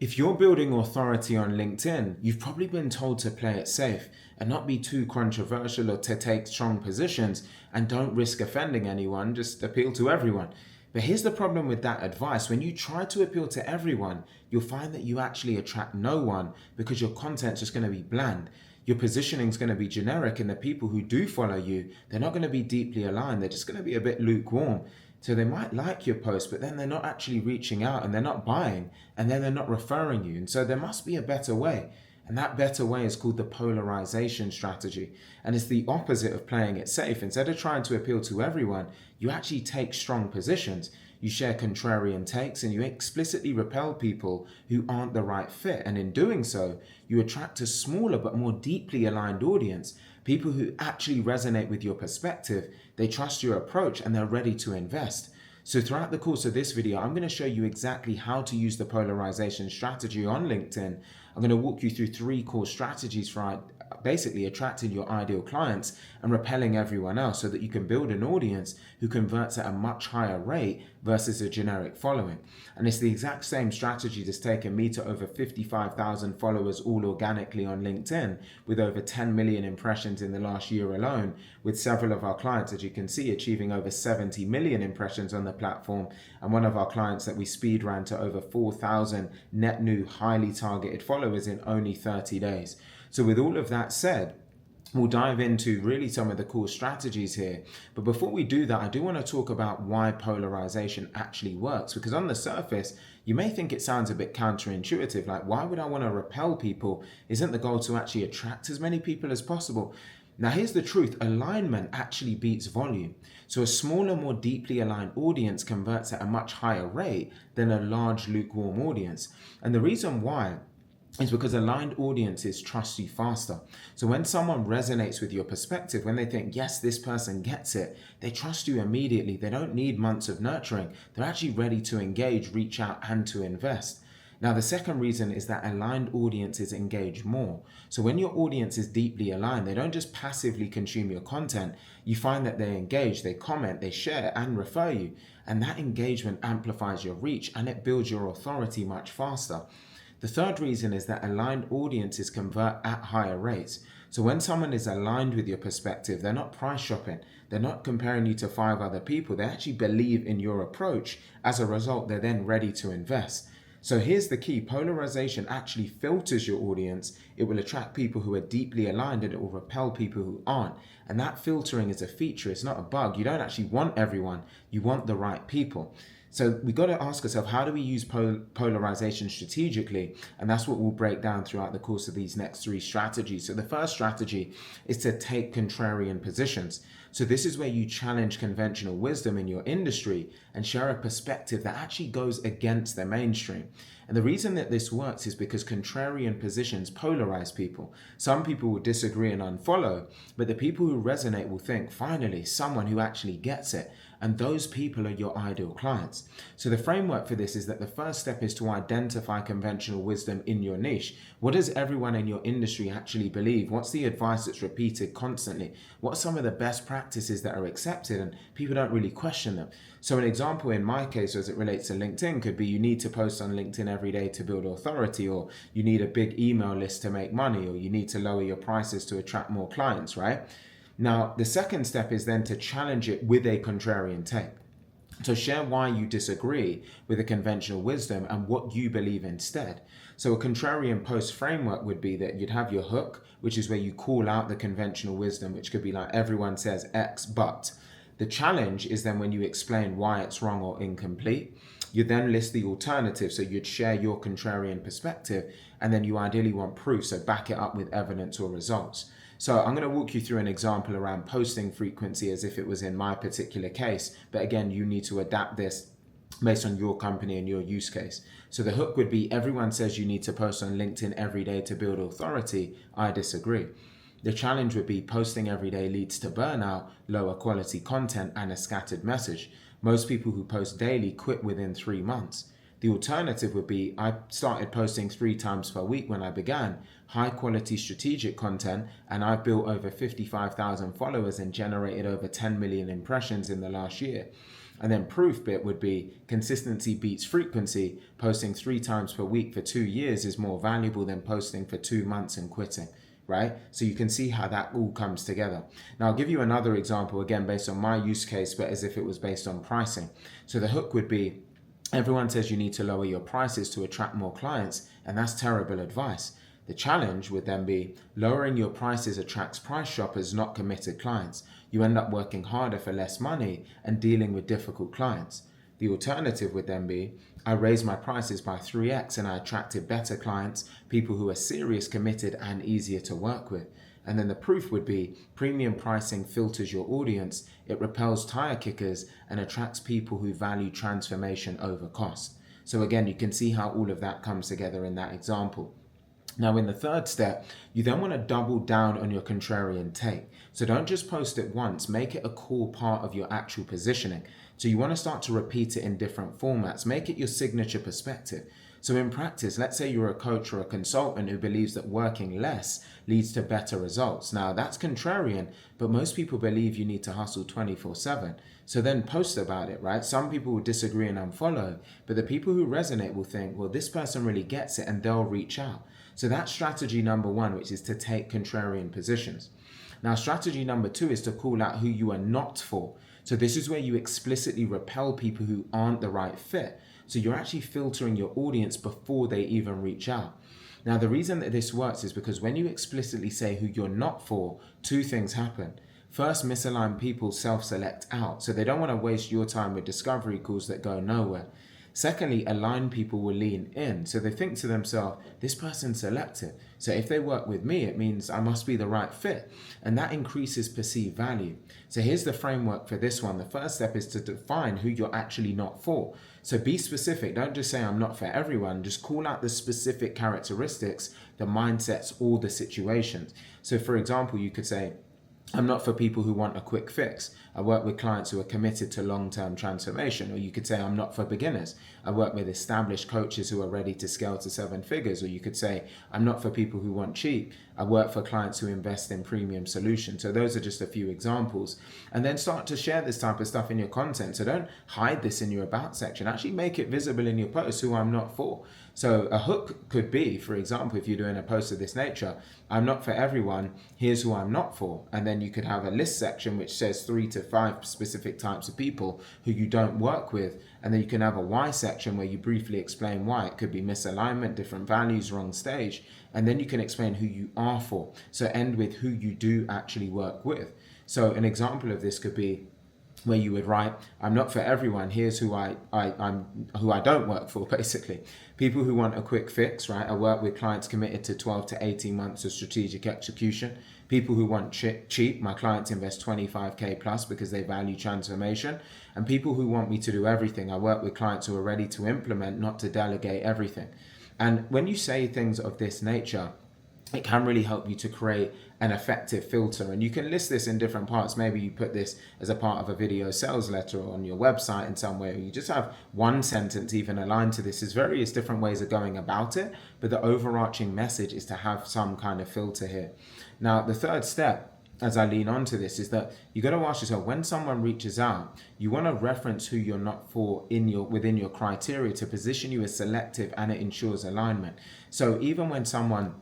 If you're building authority on LinkedIn, you've probably been told to play it safe and not be too controversial or to take strong positions and don't risk offending anyone, just appeal to everyone. But here's the problem with that advice. When you try to appeal to everyone, you'll find that you actually attract no one because your content's just going to be bland. Your positioning is going to be generic, and the people who do follow you, they're not going to be deeply aligned. They're just going to be a bit lukewarm. So they might like your post, but then they're not actually reaching out and they're not buying and then they're not referring you. And so there must be a better way. And that better way is called the polarization strategy. And it's the opposite of playing it safe. Instead of trying to appeal to everyone, you actually take strong positions. You share contrarian takes and you explicitly repel people who aren't the right fit. And in doing so, you attract a smaller but more deeply aligned audience, people who actually resonate with your perspective, they trust your approach, and they're ready to invest. So throughout the course of this video, I'm going to show you exactly how to use the polarization strategy on LinkedIn. I'm going to walk you through 3 core strategies for basically attracting your ideal clients and repelling everyone else so that you can build an audience who converts at a much higher rate versus a generic following. And it's the exact same strategy that's taken me to over 55,000 followers all organically on LinkedIn, with over 10 million impressions in the last year alone, with several of our clients, as you can see, achieving over 70 million impressions on the platform, and one of our clients that we speed ran to over 4,000 net new highly targeted followers in only 30 days. So with all of that said, we'll dive into really some of the core strategies here. But before we do that, I do want to talk about why polarization actually works. Because on the surface, you may think it sounds a bit counterintuitive. Like, why would I want to repel people? Isn't the goal to actually attract as many people as possible? Now, here's the truth. Alignment actually beats volume. So a smaller, more deeply aligned audience converts at a much higher rate than a large, lukewarm audience. And the reason why is because aligned audiences trust you faster. So when someone resonates with your perspective, when they think, yes, this person gets it, they trust you immediately. They don't need months of nurturing. They're actually ready to engage, reach out, and to invest. Now, the second reason is that aligned audiences engage more. So when your audience is deeply aligned, they don't just passively consume your content. You find that they engage, they comment, they share, and refer you. And that engagement amplifies your reach and it builds your authority much faster. The third reason is that aligned audiences convert at higher rates. So when someone is aligned with your perspective, they're not price shopping. They're not comparing you to 5 other people. They actually believe in your approach. As a result, they're then ready to invest. So here's the key. Polarization actually filters your audience. It will attract people who are deeply aligned and it will repel people who aren't. And that filtering is a feature. It's not a bug. You don't actually want everyone. You want the right people. So we got to ask ourselves, how do we use polarization strategically? And that's what we'll break down throughout the course of these next 3 strategies. So the first strategy is to take contrarian positions. So this is where you challenge conventional wisdom in your industry and share a perspective that actually goes against the mainstream. And the reason that this works is because contrarian positions polarize people. Some people will disagree and unfollow, but the people who resonate will think, finally, someone who actually gets it. And those people are your ideal clients. So the framework for this is that the first step is to identify conventional wisdom in your niche. What does everyone in your industry actually believe? What's the advice that's repeated constantly? What are some of the best practices that are accepted and people don't really question them? So an example in my case as it relates to LinkedIn could be you need to post on LinkedIn every day to build authority, or you need a big email list to make money, or you need to lower your prices to attract more clients, right? Now, the second step is then to challenge it with a contrarian take. So share why you disagree with the conventional wisdom and what you believe instead. So a contrarian post framework would be that you'd have your hook, which is where you call out the conventional wisdom, which could be like, everyone says X, but. The challenge is then when you explain why it's wrong or incomplete. You then list the alternative, so you'd share your contrarian perspective, and then you ideally want proof, so back it up with evidence or results. So I'm going to walk you through an example around posting frequency as if it was in my particular case. But again, you need to adapt this based on your company and your use case. So the hook would be, everyone says you need to post on LinkedIn every day to build authority. I disagree. The challenge would be, posting every day leads to burnout, lower quality content, and a scattered message. Most people who post daily quit within 3 months. The alternative would be, I started posting 3 times per week when I began, high quality strategic content, and I've built over 55,000 followers and generated over 10 million impressions in the last year. And then proof bit would be consistency beats frequency. Posting 3 times per week for 2 years is more valuable than posting for 2 months and quitting, right? So you can see how that all comes together. Now I'll give you another example, again, based on my use case, but as if it was based on pricing. So the hook would be, everyone says you need to lower your prices to attract more clients, and that's terrible advice. The challenge would then be lowering your prices attracts price shoppers, not committed clients. You end up working harder for less money and dealing with difficult clients. The alternative would then be, I raised my prices by 3x and I attracted better clients, people who are serious, committed, and easier to work with. And then the proof would be, premium pricing filters your audience, it repels tire kickers, and attracts people who value transformation over cost. So again, you can see how all of that comes together in that example. Now, in the third step, you then want to double down on your contrarian take. So don't just post it once, make it a core part of your actual positioning. So you want to start to repeat it in different formats, make it your signature perspective. So in practice, let's say you're a coach or a consultant who believes that working less leads to better results. Now that's contrarian, but most people believe you need to hustle 24/7. So then post about it, right? Some people will disagree and unfollow, but the people who resonate will think, well, this person really gets it, and they'll reach out. So that's strategy number one, which is to take contrarian positions. Now, strategy number two is to call out who you are not for. So this is where you explicitly repel people who aren't the right fit. So you're actually filtering your audience before they even reach out. Now, the reason that this works is because when you explicitly say who you're not for, two things happen. First, misaligned people self-select out, so they don't want to waste your time with discovery calls that go nowhere. Secondly, aligned people will lean in. So they think to themselves, this person's selected. So if they work with me, it means I must be the right fit. And that increases perceived value. So here's the framework for this one. The first step is to define who you're actually not for. So be specific. Don't just say I'm not for everyone. Just call out the specific characteristics, the mindsets, or the situations. So for example, you could say, I'm not for people who want a quick fix. I work with clients who are committed to long-term transformation. Or you could say, I'm not for beginners. I work with established coaches who are ready to scale to 7 figures. Or you could say, I'm not for people who want cheap. I work for clients who invest in premium solutions. So those are just a few examples. And then start to share this type of stuff in your content. So don't hide this in your about section. Actually make it visible in your posts who I'm not for. So a hook could be, for example, if you're doing a post of this nature, I'm not for everyone, here's who I'm not for. And then you could have a list section which says 3 to 5 specific types of people who you don't work with. And then you can have a why section where you briefly explain why. It could be misalignment, different values, wrong stage. And then you can explain who you are for. So end with who you do actually work with. So an example of this could be where you would write, I'm not for everyone, here's who I don't work for, basically. People who want a quick fix, right? I work with clients committed to 12 to 18 months of strategic execution. People who want cheap, my clients invest 25K plus because they value transformation. And people who want me to do everything, I work with clients who are ready to implement, not to delegate everything. And when you say things of this nature, it can really help you to create an effective filter. And you can list this in different parts. Maybe you put this as a part of a video sales letter on your website in some way. You just have one sentence even aligned to this. There's various different ways of going about it, but the overarching message is to have some kind of filter here. Now, the third step, as I lean onto this, is that you got to ask yourself, when someone reaches out, you want to reference who you're not for within your criteria to position you as selective, and it ensures alignment. So even when someone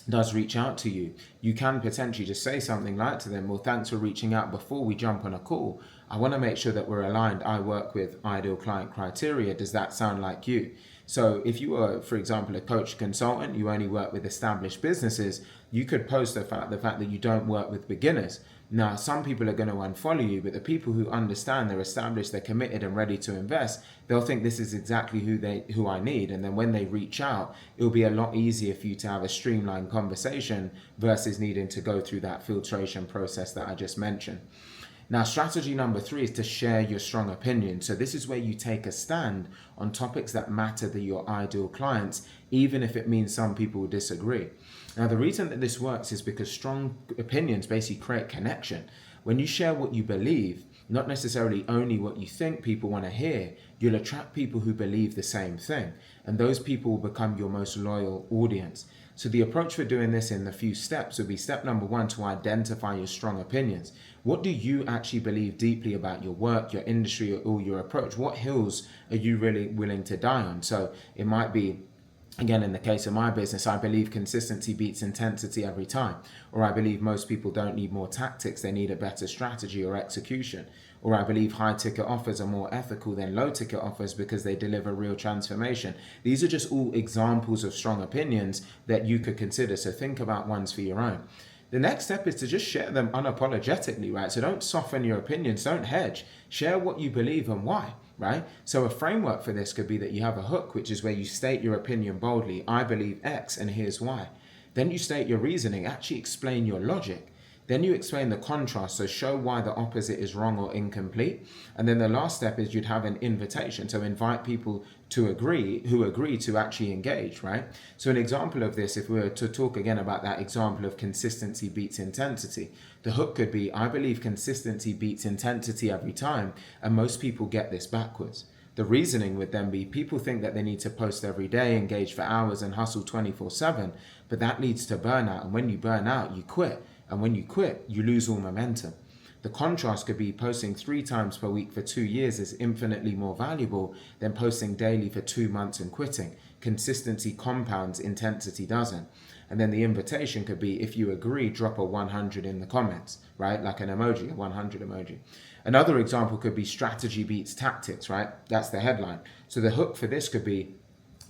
does reach out to you, you can potentially just say something like to them, well, thanks for reaching out. Before we jump on a call, I want to make sure that we're aligned. I work with ideal client criteria. Does that sound like you? So if you are, for example, a coach consultant, you only work with established businesses, you could post the fact that you don't work with beginners. Now, some people are going to unfollow you, but the people who understand they're established, they're committed and ready to invest, they'll think this is exactly who I need. And then when they reach out, it'll be a lot easier for you to have a streamlined conversation versus needing to go through that filtration process that I just mentioned. Now, strategy number 3 is to share your strong opinion. So this is where you take a stand on topics that matter to your ideal clients, even if it means some people will disagree. Now, the reason that this works is because strong opinions basically create connection. When you share what you believe, not necessarily only what you think people want to hear, you'll attract people who believe the same thing. And those people will become your most loyal audience. So the approach for doing this in the few steps would be step number 1, to identify your strong opinions. What do you actually believe deeply about your work, your industry, or your approach? What hills are you really willing to die on? So it might be, again, in the case of my business, I believe consistency beats intensity every time. Or I believe most people don't need more tactics, they need a better strategy or execution. Or I believe high ticket offers are more ethical than low ticket offers because they deliver real transformation. These are just all examples of strong opinions that you could consider. So think about ones for your own. The next step is to just share them unapologetically, right? So don't soften your opinions, don't hedge. Share what you believe and why, right? So a framework for this could be that you have a hook, which is where you state your opinion boldly. I believe X and here's why. Then you state your reasoning, actually explain your logic. Then you explain the contrast, so show why the opposite is wrong or incomplete. And then the last step is you'd have an invitation, so invite people who agree to actually engage, right? So an example of this, if we were to talk again about that example of consistency beats intensity, the hook could be, I believe consistency beats intensity every time, and most people get this backwards. The reasoning would then be, people think that they need to post every day, engage for hours, and hustle 24/7, but that leads to burnout, and when you burn out, you quit. And when you quit, you lose all momentum. The contrast could be posting 3 times per week for 2 years is infinitely more valuable than posting daily for 2 months and quitting. Consistency compounds, intensity doesn't. And then the invitation could be, if you agree, drop a 100 in the comments, right? Like an emoji, a 100 emoji. Another example could be strategy beats tactics, right? That's the headline. So the hook for this could be,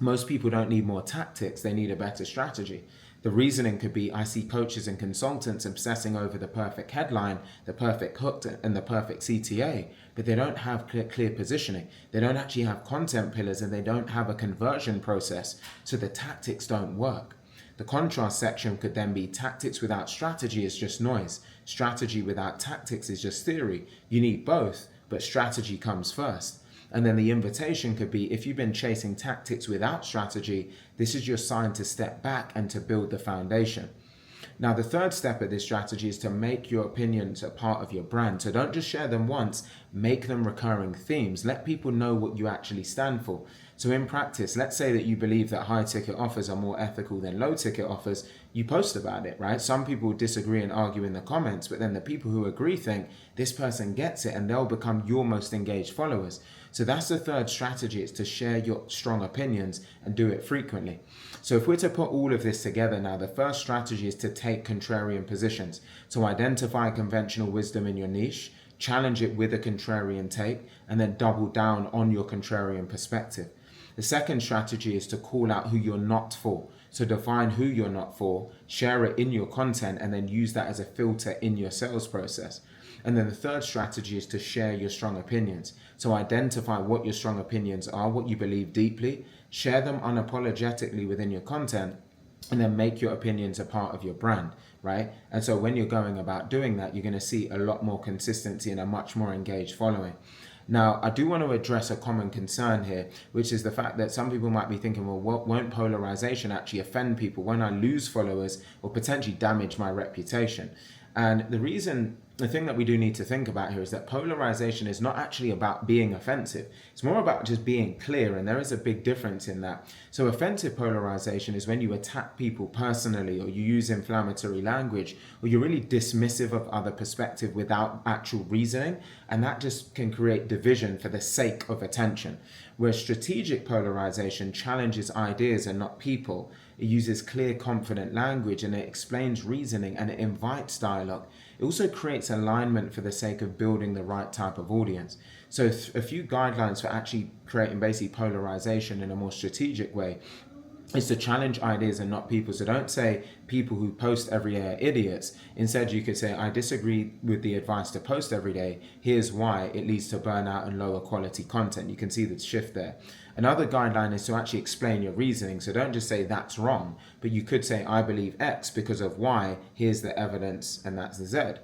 most people don't need more tactics, they need a better strategy. The reasoning could be, I see coaches and consultants obsessing over the perfect headline, the perfect hook, and the perfect CTA, but they don't have clear positioning. They don't actually have content pillars, and they don't have a conversion process, so the tactics don't work. The contrast section could then be, tactics without strategy is just noise. Strategy without tactics is just theory. You need both, but strategy comes first. And then the invitation could be, if you've been chasing tactics without strategy, this is your sign to step back and to build the foundation. Now, the third step of this strategy is to make your opinions a part of your brand. So don't just share them once, make them recurring themes. Let people know what you actually stand for. So in practice, let's say that you believe that high ticket offers are more ethical than low ticket offers. You post about it, right? Some people disagree and argue in the comments, but then the people who agree think this person gets it, and they'll become your most engaged followers. So that's the third strategy, is to share your strong opinions and do it frequently. So if we're to put all of this together now, the first strategy is to take contrarian positions. So identify conventional wisdom in your niche, challenge it with a contrarian take, and then double down on your contrarian perspective. The second strategy is to call out who you're not for. So define who you're not for, share it in your content, and then use that as a filter in your sales process. And then the third strategy is to share your strong opinions. So identify what your strong opinions are, what you believe deeply, share them unapologetically within your content, and then make your opinions a part of your brand, right? And so when you're going about doing that, you're going to see a lot more consistency and a much more engaged following. Now, I do want to address a common concern here, which is the fact that some people might be thinking, well, won't polarization actually offend people? Won't I lose followers or potentially damage my reputation? And the thing that we do need to think about here is that polarization is not actually about being offensive. It's more about just being clear, and there is a big difference in that. So offensive polarization is when you attack people personally, or you use inflammatory language, or you're really dismissive of other perspective without actual reasoning, and that just can create division for the sake of attention. Where strategic polarization challenges ideas and not people. It uses clear, confident language, and it explains reasoning, and it invites dialogue. It also creates alignment for the sake of building the right type of audience. So a few guidelines for actually creating basically polarization in a more strategic way is to challenge ideas and not people. So don't say people who post every day are idiots. Instead, you could say, I disagree with the advice to post every day. Here's why it leads to burnout and lower quality content. You can see the shift there. Another guideline is to actually explain your reasoning. So don't just say that's wrong, but you could say, I believe X because of Y. Here's the evidence, and that's the Z.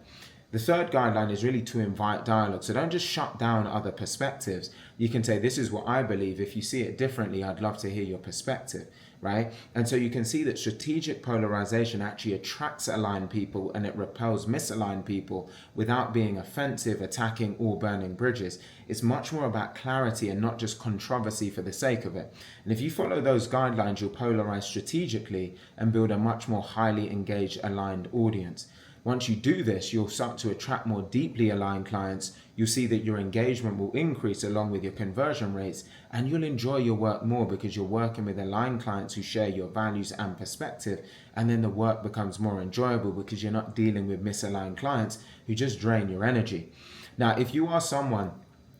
The third guideline is really to invite dialogue. So don't just shut down other perspectives. You can say, this is what I believe. If you see it differently, I'd love to hear your perspective, right? And so you can see that strategic polarization actually attracts aligned people and it repels misaligned people without being offensive, attacking, or burning bridges. It's much more about clarity and not just controversy for the sake of it. And if you follow those guidelines, you'll polarize strategically and build a much more highly engaged, aligned audience. Once you do this, you'll start to attract more deeply aligned clients. You'll see that your engagement will increase along with your conversion rates, and you'll enjoy your work more because you're working with aligned clients who share your values and perspective. And then the work becomes more enjoyable because you're not dealing with misaligned clients who just drain your energy. Now, if you are someone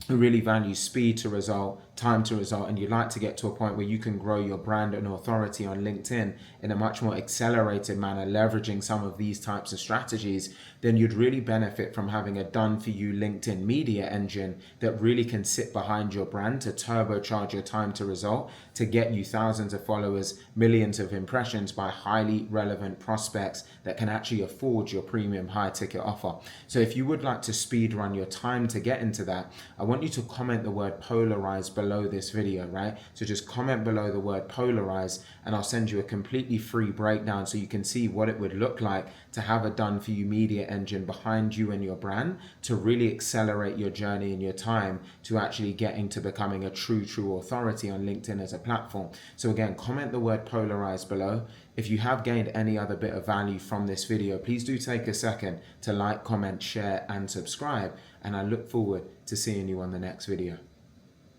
who really values speed to result, time to result, and you'd like to get to a point where you can grow your brand and authority on LinkedIn in a much more accelerated manner, leveraging some of these types of strategies, then you'd really benefit from having a done-for-you LinkedIn media engine that really can sit behind your brand to turbocharge your time to result, to get you thousands of followers, millions of impressions by highly relevant prospects that can actually afford your premium high-ticket offer. So if you would like to speed run your time to get into that, I want you to comment the word polarize below this video, right? So just comment below the word polarize and I'll send you a completely free breakdown so you can see what it would look like to have a done for you media engine behind you and your brand to really accelerate your journey and your time to actually getting to becoming a true authority on LinkedIn as a platform. So again, comment the word polarize below. If you have gained any other bit of value from this video, please do take a second to like, comment, share, and subscribe. And I look forward to seeing you on the next video.